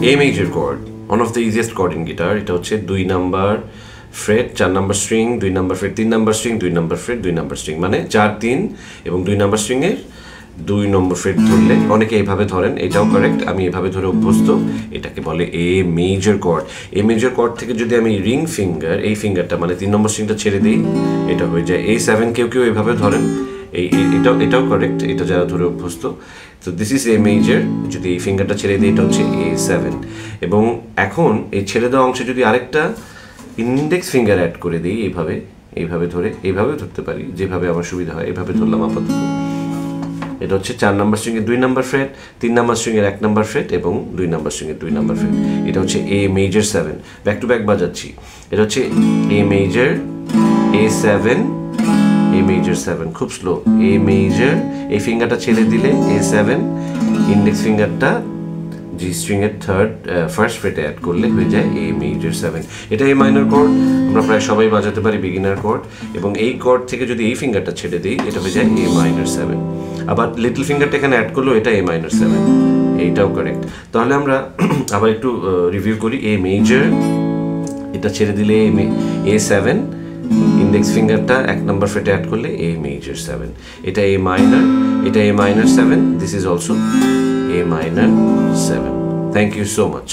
A major chord, one of the easiest chord in guitar. এটা হচ্ছে 2 number freight 4 number string, 2 number freight 3 number string, 2 number freight 2 number string, মানে 4 3 এবং 2 number string এর 2 নম্বর freight ধরলে অনেকে এইভাবে ধরেন, এটাও কারেক্ট, আমি এভাবে ধরে অভ্যস্ত। এটাকে বলে a major cord. A major cord থেকে যদি আমি রিং ফিঙ্গার, এই ফিঙ্গারটা মানে 3 নম্বর স্ট্রিংটা ছেড়ে দিই, এটা হয়ে যায় A7। কেউ কেউ এইভাবে ধরেন, এটাও কারেক্ট, এটা যারা ধরে অভ্যস্ত। তো দিস ইজ এ মেজর। যদি এই ফিঙ্গারটা ছেড়ে দিই, এটা হচ্ছে A7। এবং এখন এই ছেড়ে দেওয়া অংশে যদি আরেকটা ইন্ডেক্স ফিঙ্গার অ্যাড করে দিই, এইভাবে ধরে, এইভাবে ধরতে পারি, যেভাবে আমার সুবিধা হয়, এইভাবে ধরলাম আপাতত। এটা হচ্ছে 4 নাম্বার স্ট্রিং এর 2 নাম্বার ফ্রেট, 3 নাম্বার স্ট্রিং এর 1 নাম্বার ফ্রেট এবং 2 নাম্বার স্ট্রিং এর 2 নাম্বার ফ্রেট। এটা হচ্ছে A major 7। Back to back বাজাচ্ছি। এটা হচ্ছে A major A7, A major 7, খুব স্লো। এ মেজর, এই ফিঙ্গারটা ছেড়ে দিলে A7, ইন্ডেক্স ফিঙ্গারটা জি স্ট্রিং এর ফার্স্ট ফ্রেটে অ্যাড করলে হয়ে যায় এ মেজর 7। এটা এ মাইনর কর্ড, আমরা প্রায় সবাই বাজাতে পারি, বিগিনার কর্ড। এবং এই কর্ড থেকে যদি এই ফিঙ্গারটা ছেড়ে দিই, এটা হয়ে যায় এ মাইনর 7। আবার লিটল ফিঙ্গারটা এখানে অ্যাড করলেও এটা এ মাইনর 7, এইটাও কারেক্ট। তাহলে আমরা আবার একটু রিভিউ করি। এ মেজর, এটা ছেড়ে দিলে A7, ইন্ডেক্স ফিঙ্গারটা 1 নাম্বার ফ্রেটে অ্যাড করলে এ মেজর 7। এটা এ মাইনর, এটা A minor 7, this is also A minor 7. Thank you so much.